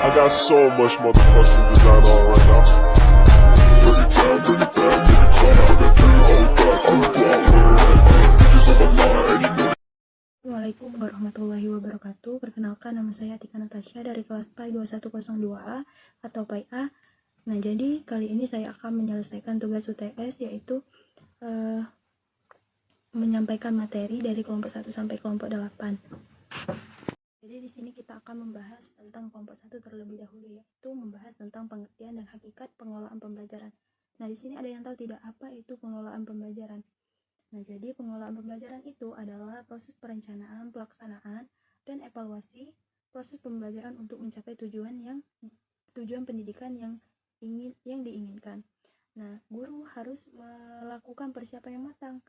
I got so much motherfucking design on right now. Bring it down, bring it down, bring it down. I got 3 whole thoughts on the block, bitches on my line, and you know. Assalamualaikum warahmatullahi wabarakatuh. Perkenalkan, nama saya Atika Natasha dari kelas PAI 2102A atau PAI A. Nah, jadi kali ini saya akan menyelesaikan tugas UTS, yaitu menyampaikan materi dari kelompok 1 sampai kelompok 8. Jadi di sini kita akan membahas tentang kelompok 1 terlebih dahulu, yaitu membahas tentang pengertian dan hakikat pengelolaan pembelajaran. Nah, di sini ada yang tahu tidak apa itu pengelolaan pembelajaran? Nah, jadi pengelolaan pembelajaran itu adalah proses perencanaan, pelaksanaan, dan evaluasi proses pembelajaran untuk mencapai tujuan pendidikan yang diinginkan. Nah, guru harus melakukan persiapan yang matang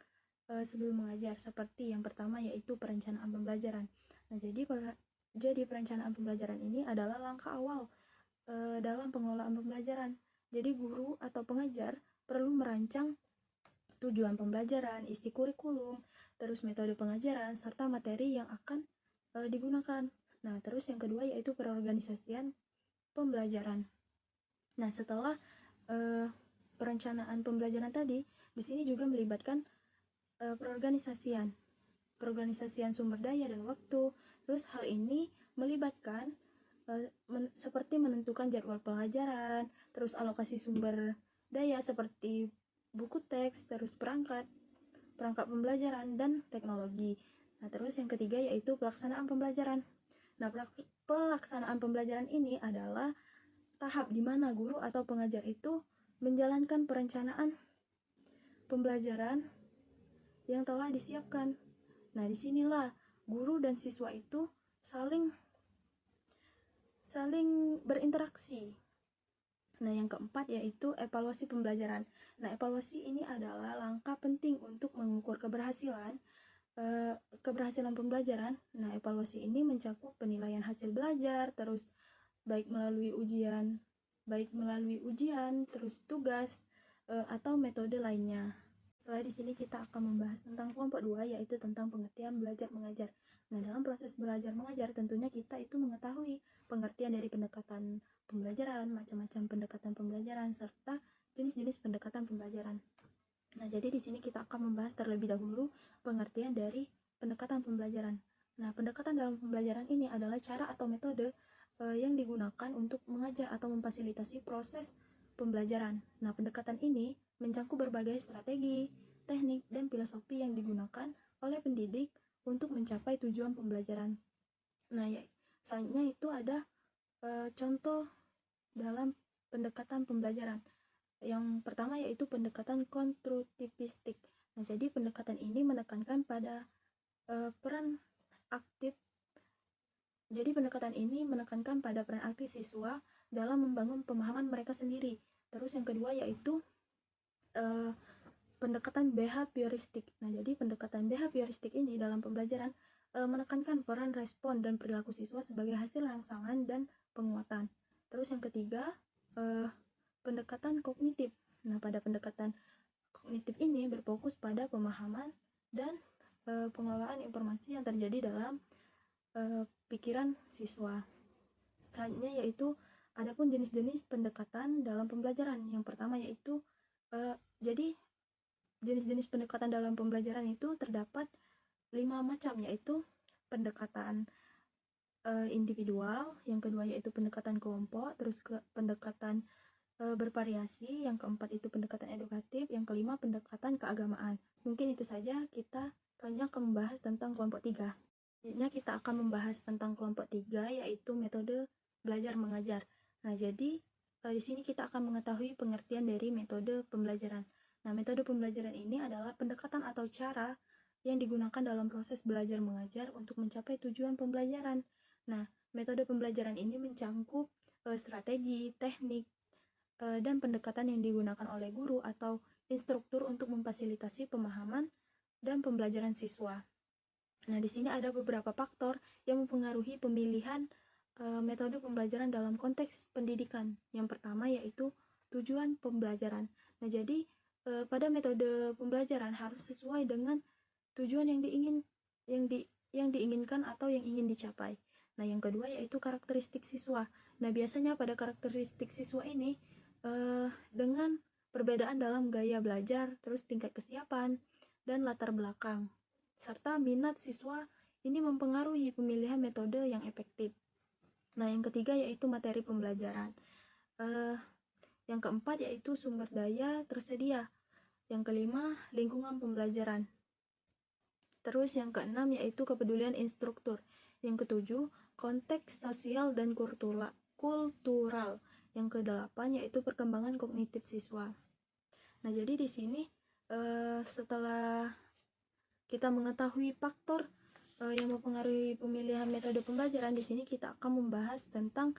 sebelum mengajar, seperti yang pertama yaitu perencanaan pembelajaran. Nah, jadi perencanaan pembelajaran ini adalah langkah awal dalam pengelolaan pembelajaran. Jadi guru atau pengajar perlu merancang tujuan pembelajaran, isi kurikulum, terus metode pengajaran, serta materi yang akan digunakan. Nah, terus yang kedua yaitu perorganisasian pembelajaran. Nah, setelah perencanaan pembelajaran tadi, di sini juga melibatkan perorganisasian sumber daya dan waktu. Terus hal ini melibatkan seperti menentukan jadwal pelajaran, terus alokasi sumber daya seperti buku teks, terus perangkat pembelajaran, dan teknologi. Nah, terus yang ketiga yaitu pelaksanaan pembelajaran. Nah, pelaksanaan pembelajaran ini adalah tahap di mana guru atau pengajar itu menjalankan perencanaan pembelajaran yang telah disiapkan. Nah, disinilah guru dan siswa itu saling berinteraksi. Nah, yang keempat yaitu evaluasi pembelajaran. Nah, evaluasi ini adalah langkah penting untuk mengukur keberhasilan pembelajaran. Nah, evaluasi ini mencakup penilaian hasil belajar, terus baik melalui ujian, terus tugas atau metode lainnya. Setelah di sini kita akan membahas tentang kelompok 2, yaitu tentang pengertian belajar mengajar. Nah, dalam proses belajar mengajar tentunya kita itu mengetahui pengertian dari pendekatan pembelajaran, macam-macam pendekatan pembelajaran, serta jenis-jenis pendekatan pembelajaran. Nah, jadi di sini kita akan membahas terlebih dahulu pengertian dari pendekatan pembelajaran. Nah, pendekatan dalam pembelajaran ini adalah cara atau metode yang digunakan untuk mengajar atau memfasilitasi proses pembelajaran. Nah, pendekatan ini mencakup berbagai strategi, teknik, dan filosofi yang digunakan oleh pendidik untuk mencapai tujuan pembelajaran. Nah, selanjutnya itu ada contoh dalam pendekatan pembelajaran. Yang pertama yaitu pendekatan konstruktivistik. Nah, jadi pendekatan ini menekankan pada peran aktif. Jadi pendekatan ini menekankan pada peran aktif siswa dalam membangun pemahaman mereka sendiri. Terus yang kedua yaitu pendekatan behavioristik. Nah, jadi pendekatan behavioristik ini dalam pembelajaran menekankan peran respon dan perilaku siswa sebagai hasil rangsangan dan penguatan. Terus yang ketiga, pendekatan kognitif. Nah, pada pendekatan kognitif ini berfokus pada pemahaman dan pengelolaan informasi yang terjadi dalam pikiran siswa. Selanjutnya yaitu adapun jenis-jenis pendekatan dalam pembelajaran. Yang pertama yaitu jadi jenis-jenis pendekatan dalam pembelajaran itu terdapat 5 macam, yaitu pendekatan individual, yang kedua yaitu pendekatan kelompok, terus pendekatan bervariasi, yang keempat itu pendekatan edukatif, yang kelima pendekatan keagamaan. Mungkin itu saja. Kita selanjutnya akan membahas tentang kelompok 3. Selanjutnya kita akan membahas tentang kelompok 3 yaitu metode belajar mengajar. Nah, jadi di sini kita akan mengetahui pengertian dari metode pembelajaran. Nah, metode pembelajaran ini adalah pendekatan atau cara yang digunakan dalam proses belajar mengajar untuk mencapai tujuan pembelajaran. Nah, metode pembelajaran ini mencakup strategi, teknik, dan pendekatan yang digunakan oleh guru atau instruktur untuk memfasilitasi pemahaman dan pembelajaran siswa. Nah, di sini ada beberapa faktor yang mempengaruhi pemilihan metode pembelajaran dalam konteks pendidikan. Yang pertama yaitu tujuan pembelajaran. Nah, jadi pada metode pembelajaran harus sesuai dengan tujuan yang diinginkan atau yang ingin dicapai. Nah, yang kedua yaitu karakteristik siswa. Nah, biasanya pada karakteristik siswa ini dengan perbedaan dalam gaya belajar, terus tingkat kesiapan, dan latar belakang, serta minat siswa ini mempengaruhi pemilihan metode yang efektif. Nah, yang ketiga yaitu materi pembelajaran. Yang keempat yaitu sumber daya tersedia. Yang kelima, lingkungan pembelajaran. Terus yang keenam yaitu kepedulian instruktur. Yang ketujuh, konteks sosial dan kultural. Yang kedelapan yaitu perkembangan kognitif siswa. Nah, jadi di sini setelah kita mengetahui faktor yang mempengaruhi pemilihan metode pembelajaran, di sini kita akan membahas tentang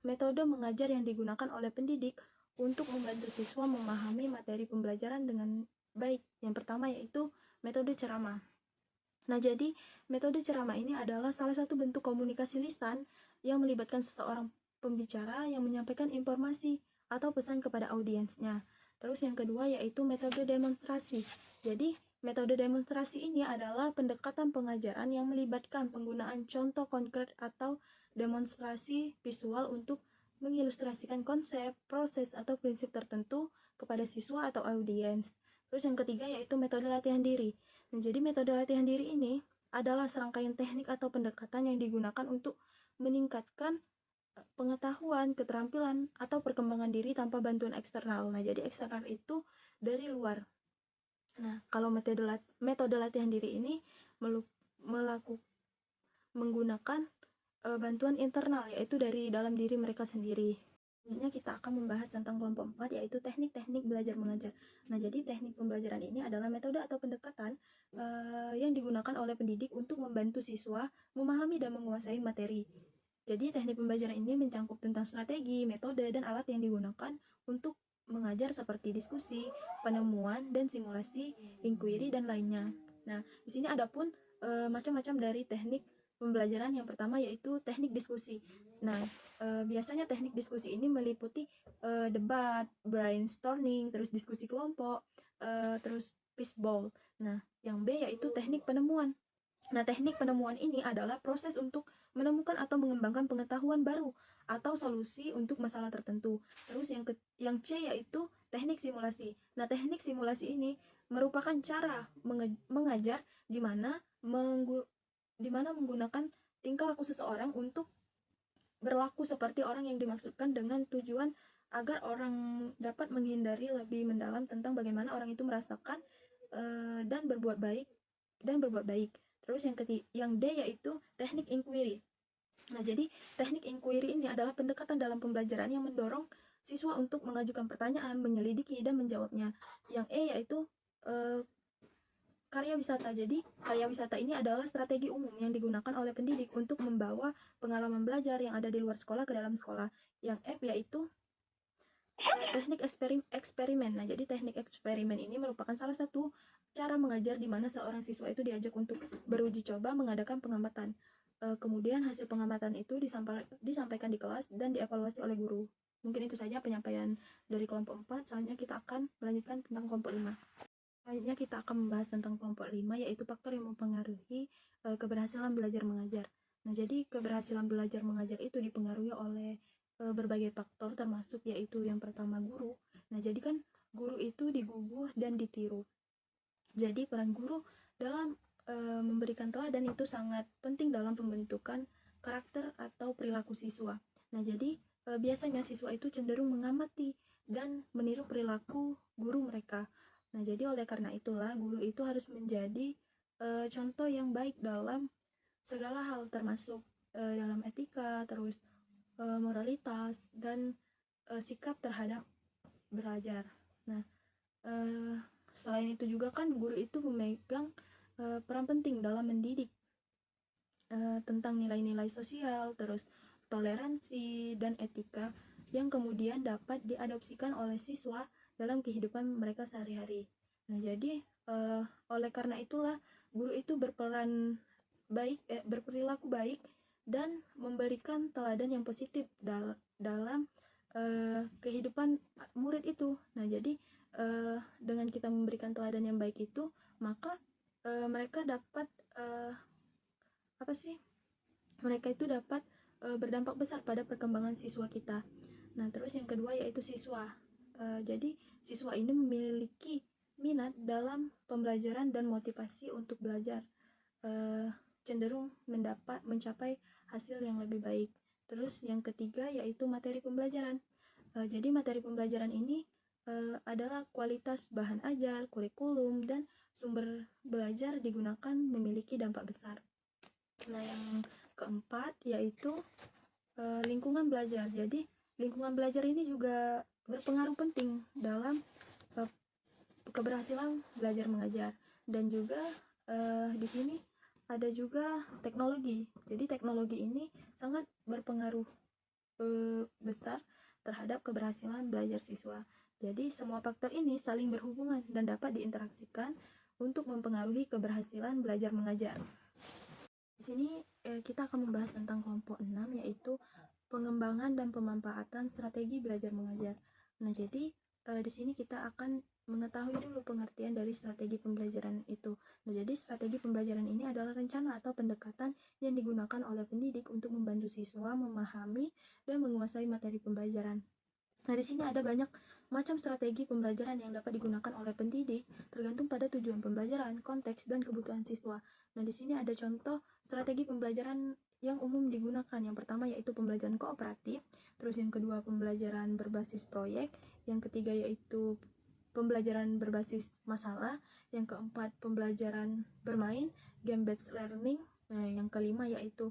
metode mengajar yang digunakan oleh pendidik untuk membantu siswa memahami materi pembelajaran dengan baik. Yang pertama yaitu metode ceramah. Nah, jadi metode ceramah ini adalah salah satu bentuk komunikasi lisan yang melibatkan seseorang pembicara yang menyampaikan informasi atau pesan kepada audiensnya. Terus yang kedua yaitu metode demonstrasi. Jadi, metode demonstrasi ini adalah pendekatan pengajaran yang melibatkan penggunaan contoh konkret atau demonstrasi visual untuk mengilustrasikan konsep, proses, atau prinsip tertentu kepada siswa atau audiens. Terus yang ketiga yaitu metode latihan diri. Nah, jadi metode latihan diri ini adalah serangkaian teknik atau pendekatan yang digunakan untuk meningkatkan pengetahuan, keterampilan, atau perkembangan diri tanpa bantuan eksternal. Nah, jadi eksternal itu dari luar. Nah, kalau metode latihan diri ini menggunakan bantuan internal, yaitu dari dalam diri mereka sendiri. Selanjutnya kita akan membahas tentang kelompok 4, yaitu teknik-teknik belajar mengajar. Nah, jadi teknik pembelajaran ini adalah metode atau pendekatan yang digunakan oleh pendidik untuk membantu siswa memahami dan menguasai materi. Jadi teknik pembelajaran ini mencangkup tentang strategi, metode, dan alat yang digunakan untuk mengajar seperti diskusi, penemuan, dan simulasi, inquiry, dan lainnya. Nah, di sini ada pun macam-macam dari teknik pembelajaran. Yang pertama yaitu teknik diskusi. Nah, biasanya teknik diskusi ini meliputi debat, brainstorming, terus diskusi kelompok, terus fishbowl. Nah, yang B yaitu teknik penemuan. Nah, teknik penemuan ini adalah proses untuk menemukan atau mengembangkan pengetahuan baru atau solusi untuk masalah tertentu. Terus yang C yaitu teknik simulasi. Nah, teknik simulasi ini merupakan cara mengajar di mana menggunakan tingkah laku seseorang untuk berlaku seperti orang yang dimaksudkan dengan tujuan agar orang dapat menghindari lebih mendalam tentang bagaimana orang itu merasakan dan berbuat baik. Terus yang D yaitu teknik inquiry. Nah, jadi teknik inquiry ini adalah pendekatan dalam pembelajaran yang mendorong siswa untuk mengajukan pertanyaan, menyelidiki, dan menjawabnya. Yang E yaitu karya wisata. Jadi, karya wisata ini adalah strategi umum yang digunakan oleh pendidik untuk membawa pengalaman belajar yang ada di luar sekolah ke dalam sekolah. Yang F yaitu teknik eksperimen. Nah, jadi teknik eksperimen ini merupakan salah satu cara mengajar di mana seorang siswa itu diajak untuk beruji coba mengadakan pengamatan. Kemudian hasil pengamatan itu disampaikan di kelas dan dievaluasi oleh guru. Mungkin itu saja penyampaian dari kelompok 4. Selanjutnya kita akan melanjutkan tentang kelompok 5. Selanjutnya kita akan membahas tentang kelompok 5, yaitu faktor yang mempengaruhi keberhasilan belajar mengajar. Nah, jadi keberhasilan belajar mengajar itu dipengaruhi oleh berbagai faktor, termasuk yaitu yang pertama guru. Nah, jadi kan guru itu diguguh dan ditiru. Jadi peran guru dalam memberikan teladan itu sangat penting dalam pembentukan karakter atau perilaku siswa. Nah, jadi biasanya siswa itu cenderung mengamati dan meniru perilaku guru mereka. Nah, jadi oleh karena itulah guru itu harus menjadi contoh yang baik dalam segala hal, termasuk dalam etika, terus moralitas, dan sikap terhadap belajar. Nah, selain itu juga kan guru itu memegang peran penting dalam mendidik tentang nilai-nilai sosial, terus toleransi, dan etika yang kemudian dapat diadopsikan oleh siswa dalam kehidupan mereka sehari-hari. Nah, jadi oleh karena itulah guru itu berperilaku baik dan memberikan teladan yang positif dalam kehidupan murid itu. Nah, jadi dengan kita memberikan teladan yang baik itu, maka mereka dapat mereka itu dapat berdampak besar pada perkembangan siswa kita. Nah, terus yang kedua yaitu siswa. Jadi siswa ini memiliki minat dalam pembelajaran dan motivasi untuk belajar, cenderung mencapai hasil yang lebih baik. Terus yang ketiga yaitu materi pembelajaran. Jadi materi pembelajaran ini adalah kualitas bahan ajar, kurikulum, dan sumber belajar digunakan memiliki dampak besar. Nah, yang keempat yaitu lingkungan belajar. Jadi lingkungan belajar ini juga berpengaruh penting dalam keberhasilan belajar mengajar. Dan juga di sini ada juga teknologi. Jadi teknologi ini sangat berpengaruh besar terhadap keberhasilan belajar siswa. Jadi semua faktor ini saling berhubungan dan dapat diinteraksikan untuk mempengaruhi keberhasilan belajar mengajar. Di sini kita akan membahas tentang kelompok 6, yaitu pengembangan dan pemanfaatan strategi belajar mengajar. Nah, jadi di sini kita akan mengetahui dulu pengertian dari strategi pembelajaran itu. Nah, jadi strategi pembelajaran ini adalah rencana atau pendekatan yang digunakan oleh pendidik untuk membantu siswa memahami dan menguasai materi pembelajaran. Nah, di sini ada banyak macam strategi pembelajaran yang dapat digunakan oleh pendidik tergantung pada tujuan pembelajaran, konteks, dan kebutuhan siswa. Nah, di sini ada contoh strategi pembelajaran yang umum digunakan. Yang pertama yaitu pembelajaran kooperatif, terus yang kedua pembelajaran berbasis proyek, yang ketiga yaitu pembelajaran berbasis masalah, yang keempat pembelajaran bermain, game-based learning, nah, yang kelima yaitu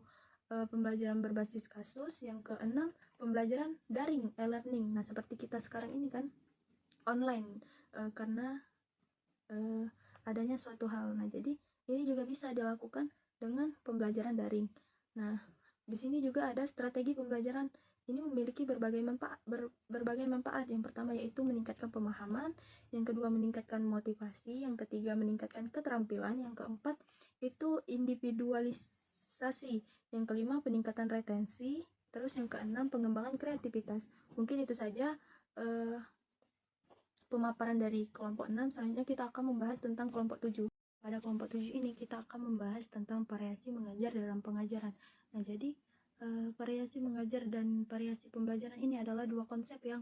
pembelajaran berbasis kasus, yang keenam pembelajaran daring, e-learning. Nah, seperti kita sekarang ini kan online karena adanya suatu hal. Nah, jadi ini juga bisa dilakukan dengan pembelajaran daring. Nah, di sini juga ada strategi pembelajaran. Ini memiliki berbagai manfaat. Yang pertama yaitu meningkatkan pemahaman, yang kedua meningkatkan motivasi, yang ketiga meningkatkan keterampilan, yang keempat itu individualisasi, yang kelima peningkatan retensi, terus yang keenam pengembangan kreativitas. Mungkin itu saja pemaparan dari kelompok 6. Selanjutnya kita akan membahas tentang kelompok 7. Pada kelompok 7 ini kita akan membahas tentang variasi mengajar dalam pengajaran. Nah, jadi variasi mengajar dan variasi pembelajaran ini adalah dua konsep yang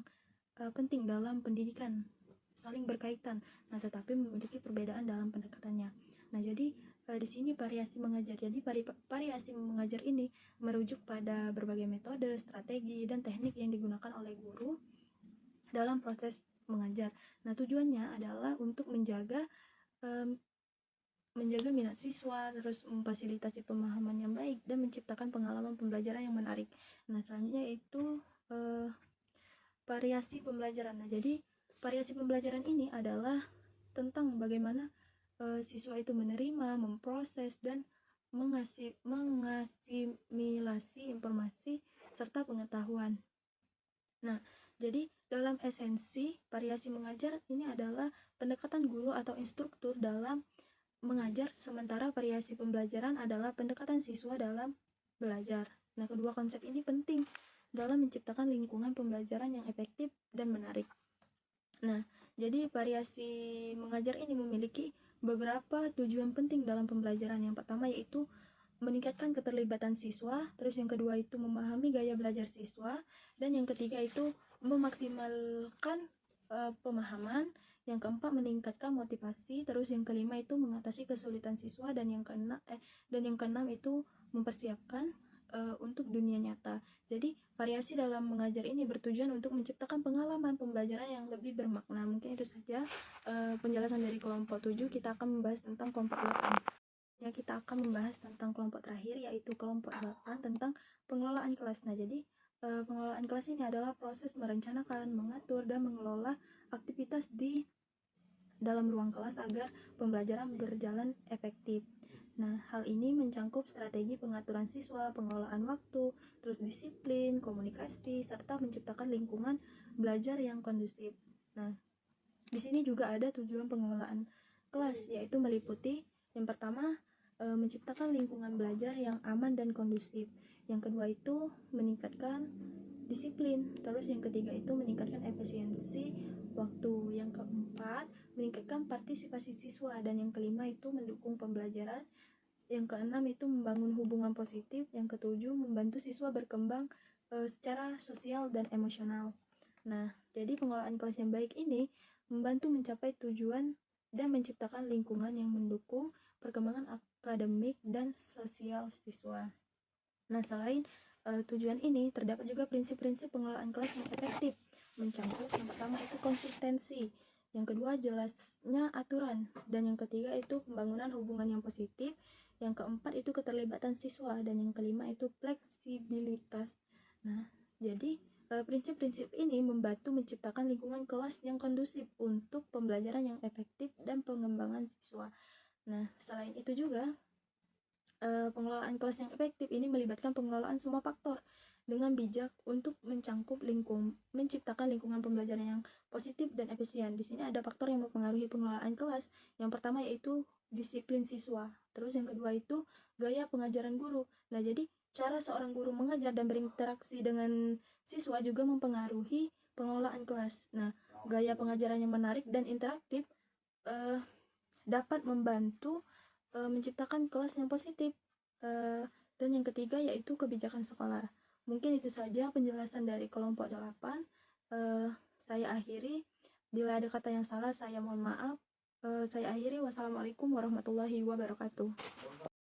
penting dalam pendidikan, saling berkaitan, nah tetapi memiliki perbedaan dalam pendekatannya. Nah, jadi di sini variasi mengajar. Jadi variasi mengajar ini merujuk pada berbagai metode, strategi, dan teknik yang digunakan oleh guru dalam proses mengajar. Nah, tujuannya adalah untuk menjaga minat siswa, terus memfasilitasi pemahaman yang baik, dan menciptakan pengalaman pembelajaran yang menarik. Nah, selanjutnya itu variasi pembelajaran. Nah, jadi variasi pembelajaran ini adalah tentang bagaimana siswa itu menerima, memproses, dan mengasimilasi informasi serta pengetahuan. Nah, jadi dalam esensi variasi mengajar ini adalah pendekatan guru atau instruktur dalam mengajar, sementara variasi pembelajaran adalah pendekatan siswa dalam belajar. Nah, kedua konsep ini penting dalam menciptakan lingkungan pembelajaran yang efektif dan menarik. Nah, jadi variasi mengajar ini memiliki beberapa tujuan penting dalam pembelajaran. Yang pertama yaitu meningkatkan keterlibatan siswa, terus yang kedua itu memahami gaya belajar siswa, dan yang ketiga itu memaksimalkan pemahaman, yang keempat meningkatkan motivasi, terus yang kelima itu mengatasi kesulitan siswa, dan yang keenam itu mempersiapkan untuk dunia nyata. Jadi variasi dalam mengajar ini bertujuan untuk menciptakan pengalaman pembelajaran yang lebih bermakna. Mungkin itu saja penjelasan dari kelompok 7. Kita akan membahas tentang kelompok 8. Ya, kita akan membahas tentang kelompok terakhir, yaitu kelompok 8 tentang pengelolaan kelas. Nah, jadi pengelolaan kelas ini adalah proses merencanakan, mengatur, dan mengelola aktivitas di dalam ruang kelas agar pembelajaran berjalan efektif. Nah, hal ini mencangkup strategi pengaturan siswa, pengelolaan waktu, terus disiplin, komunikasi, serta menciptakan lingkungan belajar yang kondusif. Nah, di sini juga ada tujuan pengelolaan kelas, yaitu meliputi yang pertama menciptakan lingkungan belajar yang aman dan kondusif. Yang kedua itu meningkatkan disiplin. Terus yang ketiga itu meningkatkan efisiensi waktu. Yang keempat meningkatkan partisipasi siswa, dan yang kelima itu mendukung pembelajaran Yang keenam itu membangun hubungan positif. Yang ketujuh membantu siswa berkembang secara sosial dan emosional. Nah, jadi pengelolaan kelas yang baik ini membantu mencapai tujuan dan menciptakan lingkungan yang mendukung perkembangan akademik dan sosial siswa. Nah, selain tujuan ini, terdapat juga prinsip-prinsip pengelolaan kelas yang efektif. Mencakup yang pertama itu konsistensi, yang kedua jelasnya aturan, dan yang ketiga itu pembangunan hubungan yang positif, yang keempat itu keterlibatan siswa, dan yang kelima itu fleksibilitas. Nah, jadi prinsip-prinsip ini membantu menciptakan lingkungan kelas yang kondusif untuk pembelajaran yang efektif dan pengembangan siswa. Nah, selain itu juga pengelolaan kelas yang efektif ini melibatkan pengelolaan semua faktor dengan bijak untuk menciptakan lingkungan pembelajaran yang positif dan efisien. Di sini ada faktor yang mempengaruhi pengelolaan kelas. Yang pertama yaitu disiplin siswa. Terus yang kedua itu gaya pengajaran guru. Nah, jadi cara seorang guru mengajar dan berinteraksi dengan siswa juga mempengaruhi pengelolaan kelas. Nah, gaya pengajaran yang menarik dan interaktif dapat membantu menciptakan kelas yang positif. Dan yang ketiga yaitu kebijakan sekolah. Mungkin itu saja penjelasan dari kelompok 8. Saya akhiri. Bila ada kata yang salah, saya mohon maaf. Saya akhiri. Wassalamualaikum warahmatullahi wabarakatuh.